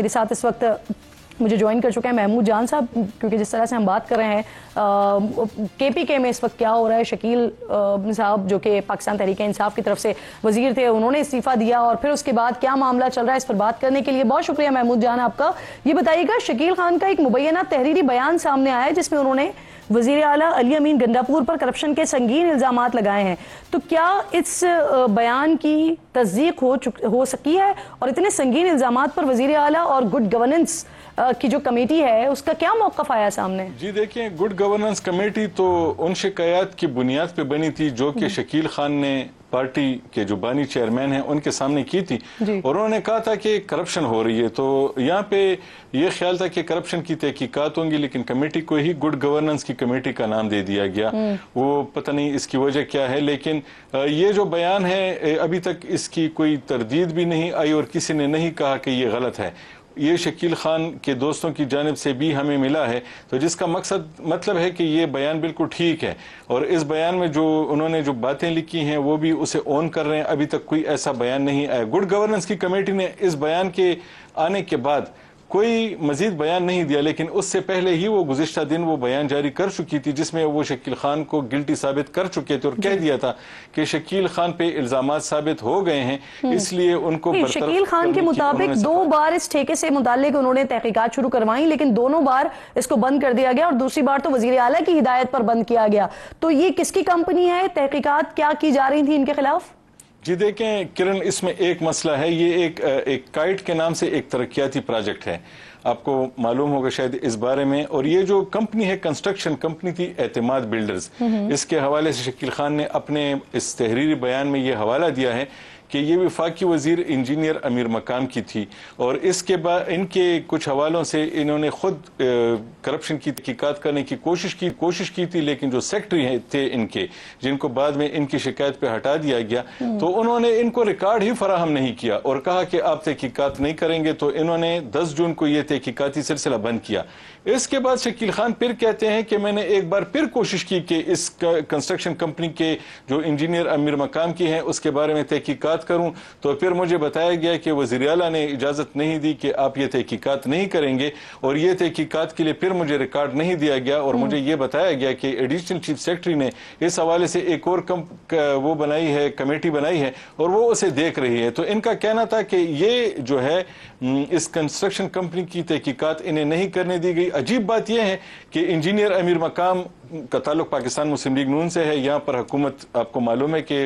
میرے ساتھ اس وقت مجھے جوائن کر چکے ہیں محمود جان صاحب، کیونکہ جس طرح سے ہم بات کر رہے ہیں کے پی کے میں اس وقت کیا ہو رہا ہے. شکیل صاحب جو کہ پاکستان تحریک انصاف کی طرف سے وزیر تھے، انہوں نے استعفیٰ دیا اور پھر اس کے بعد کیا معاملہ چل رہا ہے، اس پر بات کرنے کے لیے بہت شکریہ محمود جان آپ کا. یہ بتائیے گا، شکیل خان کا ایک مبینہ تحریری بیان سامنے آیا ہے جس میں انہوں نے وزیر اعلیٰ علی امین گنڈاپور پر کرپشن کے سنگین الزامات لگائے ہیں. تو کیا اس بیان کی تصدیق ہو سکی ہے، اور اتنے سنگین الزامات پر وزیر اعلیٰ اور گڈ گورننس کی جو کمیٹی ہے اس کا کیا موقف آیا سامنے؟ جی دیکھیں، گڈ گورننس کمیٹی تو ان شکایات کی بنیاد پہ بنی تھی جو کہ شکیل خان نے پارٹی کے جو بانی چیئرمین ہیں ان کے سامنے کی تھی، اور انہوں نے کہا تھا کہ کرپشن ہو رہی ہے. تو یہاں پہ یہ خیال تھا کہ کرپشن کی تحقیقات ہوں گی، لیکن کمیٹی کو ہی گڈ گورننس کی کمیٹی کا نام دے دیا گیا. وہ پتہ نہیں اس کی وجہ کیا ہے، لیکن یہ جو بیان ہے ابھی تک اس کی کوئی تردید بھی نہیں آئی اور کسی نے نہیں کہا کہ یہ غلط ہے. یہ شکیل خان کے دوستوں کی جانب سے بھی ہمیں ملا ہے، تو جس کا مطلب ہے کہ یہ بیان بالکل ٹھیک ہے، اور اس بیان میں جو انہوں نے جو باتیں لکھی ہیں وہ بھی اسے اون کر رہے ہیں. ابھی تک کوئی ایسا بیان نہیں آیا. گڈ گورننس کی کمیٹی نے اس بیان کے آنے کے بعد کوئی مزید بیان نہیں دیا، لیکن اس سے پہلے ہی وہ گزشتہ دن وہ بیان جاری کر چکی تھی جس میں وہ شکیل خان کو گلٹی ثابت کر چکے تھے اور کہہ دیا تھا کہ شکیل خان پہ الزامات ثابت ہو گئے ہیں، اس لیے ان کو برطرف. شکیل خان کے مطابق 2 بار اس ٹھیکے سے متعلق انہوں نے تحقیقات شروع کروائیں، لیکن دونوں بار اس کو بند کر دیا گیا، اور دوسری بار تو وزیر اعلیٰ کی ہدایت پر بند کیا گیا. تو یہ کس کی کمپنی ہے؟ تحقیقات کیا کی جا رہی تھی ان کے خلاف؟ جی دیکھیں کرن، اس میں ایک مسئلہ ہے. یہ ایک کائٹ کے نام سے ایک ترقیاتی پروجیکٹ ہے، آپ کو معلوم ہوگا شاید اس بارے میں. اور یہ جو کمپنی ہے، کنسٹرکشن کمپنی تھی اعتماد بلڈرز. اس کے حوالے سے شکیل خان نے اپنے اس تحریری بیان میں یہ حوالہ دیا ہے کہ یہ وفاقی وزیر انجینئر امیر مقام کی تھی، اور اس کے بعد ان کے کچھ حوالوں سے انہوں نے خود کرپشن کی تحقیقات کرنے کی کوشش کی تھی، لیکن جو سیکٹری تھے ان کے، جن کو بعد میں ان کی شکایت پہ ہٹا دیا گیا، تو انہوں نے ان کو ریکارڈ ہی فراہم نہیں کیا اور کہا کہ آپ تحقیقات نہیں کریں گے. تو انہوں نے 10 جون کو یہ تحقیقاتی سلسلہ بند کیا. اس کے بعد شکیل خان پھر کہتے ہیں کہ میں نے ایک بار پھر کوشش کی کہ اس کنسٹرکشن کمپنی کے جو انجینئر امیر مقام کی ہیں اس کے بارے میں تحقیقات کروں، تو پھر مجھے بتایا گیا کہ وزیر اعلیٰ نے اجازت نہیں دی کہ آپ یہ تحقیقات نہیں کریں گے، اور یہ تحقیقات کے لیے پھر مجھے ریکارڈ نہیں دیا گیا، اور مجھے یہ بتایا گیا کہ ایڈیشنل چیف سیکرٹری نے اس حوالے سے ایک اور وہ بنائی ہے، کمیٹی بنائی ہے، اور وہ اسے دیکھ رہی ہے. تو ان کا کہنا تھا کہ یہ جو ہے اس کنسٹرکشن کمپنی کی تحقیقات انہیں نہیں کرنے دی گئی. عجیب بات یہ ہے کہ انجینئر امیر مقام کا تعلق پاکستان مسلم لیگ نون سے ہے. یہاں پر حکومت آپ کو معلوم ہے کہ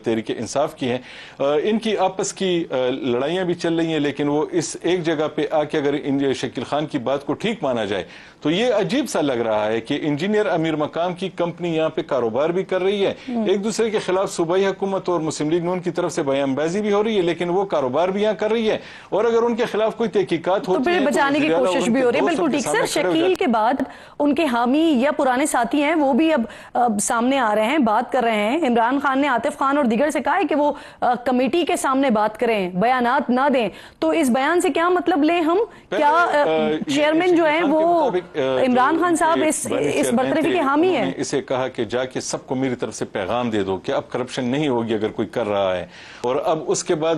تحریک انصاف کی ہے. ان کی آپس کی لڑائیاں بھی چل رہی ہیں، لیکن وہ اس ایک جگہ پہ آ کے اگر شکیل خان کی بات کو ٹھیک مانا جائے تو یہ عجیب سا لگ رہا ہے کہ انجینئر امیر مقام کی کمپنی یہاں پہ کاروبار بھی کر رہی ہے، ایک دوسرے کے خلاف صوبائی حکومت اور مسلم لیگ نون کی طرف سے بیان بازی بھی ہو رہی ہے، لیکن وہ کاروبار بھی یہاں کر رہی ہے، اور اگر ان کے خلاف کوئی تحقیقات ہوتی ہے تو بچانے کی کوشش بھی ہو رہی ہے. بالکل ٹھیک سر. شکیل کے بعد ان کے حامی یا پرانے ساتھی ہیں وہ بھی اب سامنے آ رہے ہیں، بات کر رہے ہیں. عمران خان نے عاطف خان اور دیگر سے کہا ہے کہ وہ کمیٹی کے سامنے بات کریں، بیانات نہ دیں. تو اس بیان سے کیا مطلب لیں ہم؟ کیا چیئرمین جو ہیں وہ عمران خان صاحب اس برطرفی کے حامی ہیں؟ اسے کہا کہ جا کے سب کو میری طرف سے پیغام دے دو کہ اب کرپشن نہیں ہوگی اگر کوئی کر رہا ہے. اور اب اس کے بعد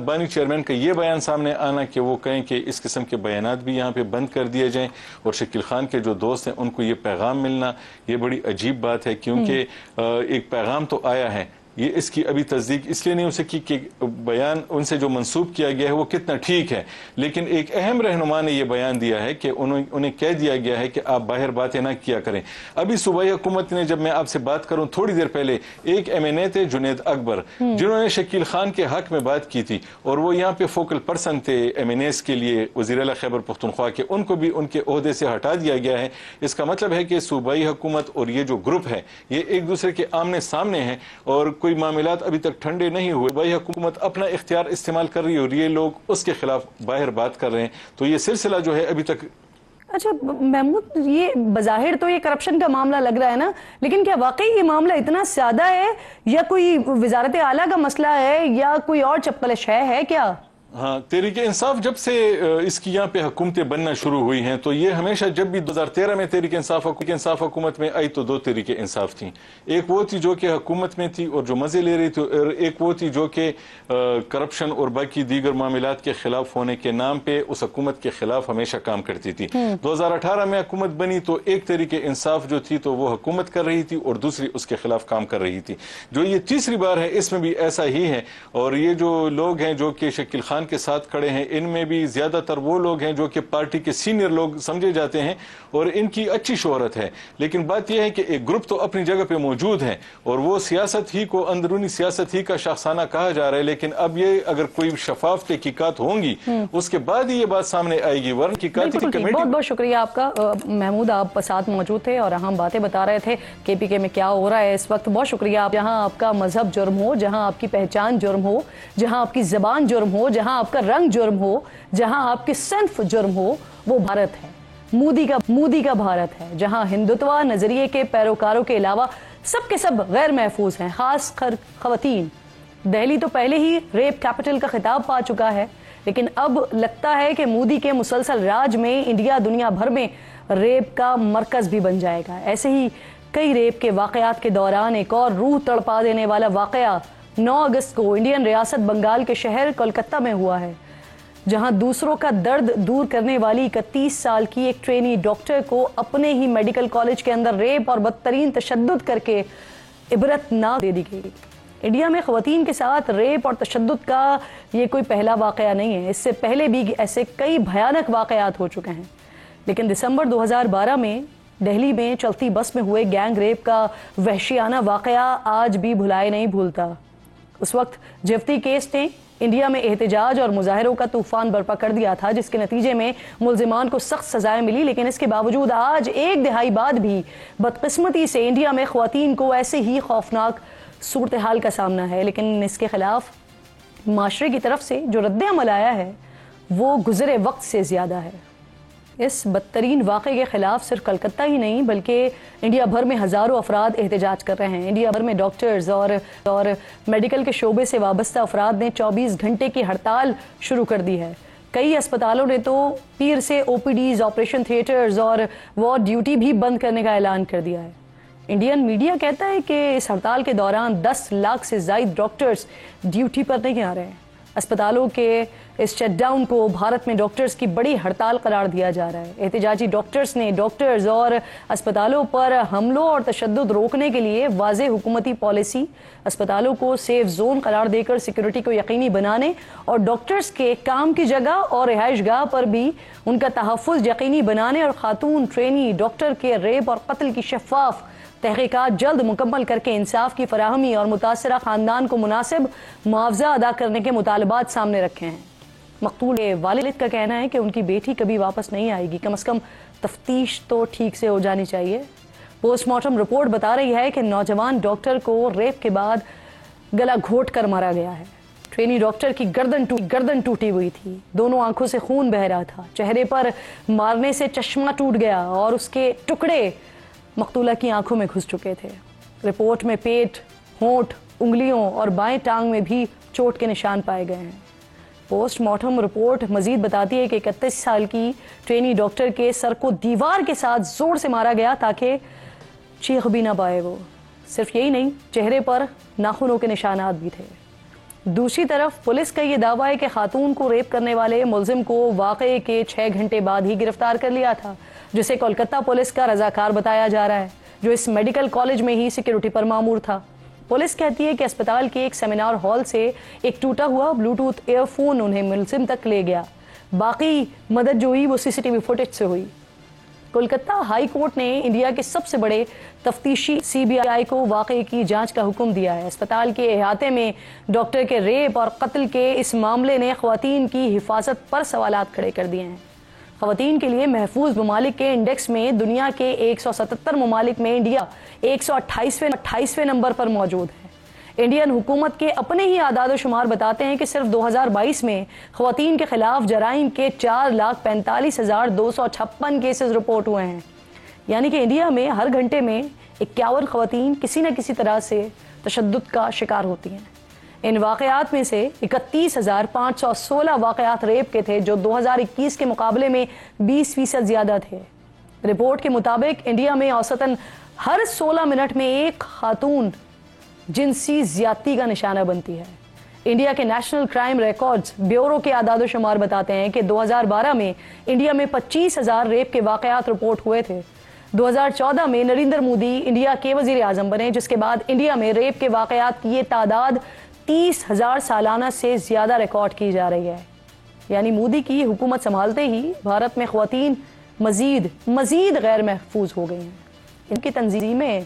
بانی چیئرمین کا یہ بیان سامنے آنا کہ وہ کہیں کہ اس قسم کے بیانات بھی یہاں پہ بند کر دیے جائیں، اور شکیل خان کے جو دوست ہیں ان کو یہ پیغام ملنا، یہ بڑی عجیب بات ہے. کیونکہ ایک پیغام تو آیا ہے، یہ اس کی ابھی تصدیق اس لیے نہیں ہو سکی کہ بیان ان سے جو منسوب کیا گیا ہے وہ کتنا ٹھیک ہے، لیکن ایک اہم رہنما نے یہ بیان دیا ہے کہ انہیں کہہ دیا گیا ہے کہ آپ باہر باتیں نہ کیا کریں. ابھی صوبائی حکومت نے، جب میں آپ سے بات کروں تھوڑی دیر پہلے، ایک MNA تھے جنید اکبر جنہوں نے شکیل خان کے حق میں بات کی تھی، اور وہ یہاں پہ فوکل پرسن تھے MNAs کے لیے وزیر اعلیٰ خیبر پختونخوا کے، ان کو بھی ان کے عہدے سے ہٹا دیا گیا ہے. اس کا مطلب ہے کہ صوبائی حکومت اور یہ جو گروپ ہے یہ ایک دوسرے کے آمنے سامنے ہیں، اور کوئی معاملات ابھی تک ٹھنڈے نہیں ہوئے. صوبائی حکومت اپنا اختیار استعمال کر رہی ہے اور یہ لوگ اس کے خلاف باہر بات کر رہے ہیں. تو یہ سلسلہ جو ہے ابھی تک. اچھا محمود، یہ بظاہر تو یہ کرپشن کا معاملہ لگ رہا ہے نا، لیکن کیا واقعی یہ معاملہ اتنا سادہ ہے، یا کوئی وزارت اعلیٰ کا مسئلہ ہے، یا کوئی اور چپکلش ہے کیا؟ ہاں، تحریک انصاف جب سے اس کی یہاں پہ حکومتیں بننا شروع ہوئی ہیں تو یہ ہمیشہ جب بھی 2013 میں تحریک انصاف حکومت میں آئی تو دو تحریک انصاف تھیں. ایک وہ تھی جو کہ حکومت میں تھی اور جو مزے لے رہی تھی، اور ایک وہ تھی جو کہ کرپشن اور باقی دیگر معاملات کے خلاف ہونے کے نام پہ اس حکومت کے خلاف ہمیشہ کام کرتی تھی. 2018 میں حکومت بنی تو ایک تحریک انصاف جو تھی تو وہ حکومت کر رہی تھی اور دوسری اس کے خلاف کام کر رہی تھی. جو یہ تیسری بار ہے اس میں بھی ایسا ہی ہے. اور یہ جو لوگ ہیں جو کہ شکیل خان کے ساتھ کھڑے ہیں، ان میں بھی زیادہ تر وہ لوگ ہیں جو کہ پارٹی کے سینئر لوگ سمجھے جاتے ہیں اور ان کی اچھی شہرت ہے. لیکن بات یہ ہے کہ ایک گروپ تو اپنی جگہ پہ موجود ہے اور وہ سیاست ہی کو اندرونی سیاست ہی کا شاخسانہ کہا جا رہا ہے. لیکن اب یہ اگر کوئی شفاف تحقیقات ہوں گی اس کے بعد ہی یہ بات سامنے آئے گی. ورنہ بہت بہت شکریہ آپ کا محمود، آپ ساتھ موجود تھے اور اہم باتیں بتا رہے تھے کے پی کے میں کیا ہو رہا ہے اس وقت. بہت شکریہ. آپ جہاں آپ کا مذہب جرم ہو، جہاں آپ کی پہچان جرم ہو، جہاں آپ کی زبان جرم ہو، جہاں آپ کا رنگ جرم ہو، جہاں آپ کی صنف جرم ہو، وہ بھارت ہے، مودی کا بھارت ہے، جہاں ہندوتوا نظریے کے پیروکاروں کے علاوہ سب کے سب غیر محفوظ ہیں، خاص کر خواتین. دہلی تو پہلے ہی ریپ کیپٹل کا خطاب پا چکا ہے، لیکن اب لگتا ہے کہ مودی کے مسلسل راج میں انڈیا دنیا بھر میں ریپ کا مرکز بھی بن جائے گا. ایسے ہی کئی ریپ کے واقعات کے دوران ایک اور روح تڑپا دینے والا واقعہ 9 اگست کو انڈین ریاست بنگال کے شہر کولکتہ میں ہوا ہے، جہاں دوسروں کا درد دور کرنے والی 31 سال کی ایک ٹرینی ڈاکٹر کو اپنے ہی میڈیکل کالج کے اندر ریپ اور بدترین تشدد کر کے عبرت ناک دے دی گئی. انڈیا میں خواتین کے ساتھ ریپ اور تشدد کا یہ کوئی پہلا واقعہ نہیں ہے، اس سے پہلے بھی ایسے کئی بھیانک واقعات ہو چکے ہیں. لیکن دسمبر 2012 میں دہلی میں چلتی بس میں ہوئے گینگ ریپ کا وحشیانہ واقعہ آج بھی بھلائے نہیں بھولتا. اس وقت جفتی کیس نے انڈیا میں احتجاج اور مظاہروں کا طوفان برپا کر دیا تھا، جس کے نتیجے میں ملزمان کو سخت سزائیں ملی. لیکن اس کے باوجود آج ایک دہائی بعد بھی بدقسمتی سے انڈیا میں خواتین کو ایسے ہی خوفناک صورتحال کا سامنا ہے. لیکن اس کے خلاف معاشرے کی طرف سے جو رد عمل آیا ہے وہ گزرے وقت سے زیادہ ہے. اس بدترین واقعے کے خلاف صرف کلکتہ ہی نہیں بلکہ انڈیا بھر میں ہزاروں افراد احتجاج کر رہے ہیں. انڈیا بھر میں ڈاکٹرز اور میڈیکل کے شعبے سے وابستہ افراد نے 24 گھنٹے کی ہڑتال شروع کر دی ہے. کئی اسپتالوں نے تو پیر سے او پی ڈیز، آپریشن تھیٹرز اور وارڈ ڈیوٹی بھی بند کرنے کا اعلان کر دیا ہے. انڈین میڈیا کہتا ہے کہ اس ہڑتال کے دوران 10 لاکھ سے زائد ڈاکٹرز ڈیوٹی پر نہیں آ رہے ہیں. اسپتالوں کے اس شٹ ڈاؤن کو بھارت میں ڈاکٹرز کی بڑی ہڑتال قرار دیا جا رہا ہے. احتجاجی ڈاکٹرز نے ڈاکٹرز اور اسپتالوں پر حملوں اور تشدد روکنے کے لیے واضح حکومتی پالیسی، اسپتالوں کو سیف زون قرار دے کر سیکیورٹی کو یقینی بنانے اور ڈاکٹرز کے کام کی جگہ اور رہائش گاہ پر بھی ان کا تحفظ یقینی بنانے اور خاتون ٹرینی ڈاکٹر کے ریپ اور قتل کی شفاف تحقیقات جلد مکمل کر کے انصاف کی فراہمی اور متاثرہ خاندان کو مناسب معاوضہ ادا کرنے کے مطالبات سامنے رکھے ہیں. مقتول والد کا کہنا ہے کہ ان کی بیٹی کبھی واپس نہیں آئے گی، کم از کم تفتیش تو ٹھیک سے ہو جانی چاہیے. پوسٹ مارٹم رپورٹ بتا رہی ہے کہ نوجوان ڈاکٹر کو ریپ کے بعد گلا گھونٹ کر مارا گیا ہے. ٹرینی ڈاکٹر کی گردن ٹوٹی ہوئی تھی، دونوں آنکھوں سے خون بہہ رہا تھا، چہرے پر مارنے سے چشمہ ٹوٹ گیا اور اس کے ٹکڑے مقتولہ کی آنکھوں میں گھس چکے تھے. رپورٹ میں پیٹ، ہونٹ، انگلیوں اور بائیں ٹانگ میں بھی چوٹ کے نشان پائے گئے ہیں. پوسٹ مارٹم رپورٹ مزید بتاتی ہے کہ 31 سال کی ٹرینی ڈاکٹر کے سر کو دیوار کے ساتھ زور سے مارا گیا تاکہ چیخ بھی نہ پائے وہ. صرف یہی نہیں، چہرے پر ناخنوں کے نشانات بھی تھے. دوسری طرف پولیس کا یہ دعویٰ ہے کہ خاتون کو ریپ کرنے والے ملزم کو واقعے کے 6 گھنٹے بعد ہی گرفتار کر لیا تھا، جسے کولکتہ پولیس کا رضاکار بتایا جا رہا ہے، جو اس میڈیکل کالج میں ہی سیکیورٹی پر مامور تھا. پولیس کہتی ہے کہ اسپتال کے ایک سیمینار ہال سے ایک ٹوٹا ہوا بلوٹوتھ ایئر فون انہیں ملزم تک لے گیا. باقی مدد جو ہوئی وہ CCTV فوٹیج سے ہوئی. کولکتہ ہائی کورٹ نے انڈیا کے سب سے بڑے تفتیشی CBI کو واقعے کی جانچ کا حکم دیا ہے. اسپتال کے احاطے میں ڈاکٹر کے ریپ اور قتل کے اس معاملے نے خواتین کی حفاظت پر سوالات کھڑے کر دیے ہیں. خواتین کے لیے محفوظ ممالک کے انڈیکس میں دنیا کے 177 ممالک میں انڈیا 128ویں نمبر پر موجود ہے. انڈین حکومت کے اپنے ہی اعداد و شمار بتاتے ہیں کہ صرف 2022 میں خواتین کے خلاف جرائم کے 4,45,256 کیسز رپورٹ ہوئے ہیں. یعنی کہ انڈیا میں ہر گھنٹے میں 51 خواتین کسی نہ کسی طرح سے تشدد کا شکار ہوتی ہیں. ان واقعات میں سے 31,516 واقعات ریپ کے تھے جو 2021 کے مقابلے میں 20% زیادہ تھے۔ رپورٹ کے مطابق انڈیا میں اوسطاً ہر 16 منٹ میں ایک خاتون جنسی زیادتی کا نشانہ بنتی ہے۔ انڈیا کے نیشنل کرائم ریکارڈز بیورو کے اعداد و شمار بتاتے ہیں کہ 2012 میں انڈیا میں 25,000 ریپ کے واقعات رپورٹ ہوئے تھے۔ 2014 میں نریندر مودی انڈیا کے وزیر اعظم بنے، جس کے بعد انڈیا میں ریپ کے واقعات کی یہ تعداد 30,000 سالانہ سے زیادہ ریکارڈ کی جا رہی ہے۔ یعنی مودی کی حکومت سنبھالتے ہی بھارت میں خواتین مزید غیر محفوظ ہو گئی ہیں۔ ان کی تنظیمیں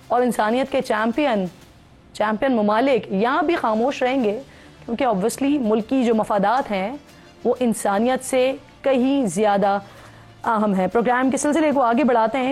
اور انسانیت کے چیمپئن ممالک یہاں بھی خاموش رہیں گے، کیونکہ obviously ملک کی جو مفادات ہیں وہ انسانیت سے کہیں زیادہ اہم ہیں۔ پروگرام کے سلسلے کو آگے بڑھاتے ہیں۔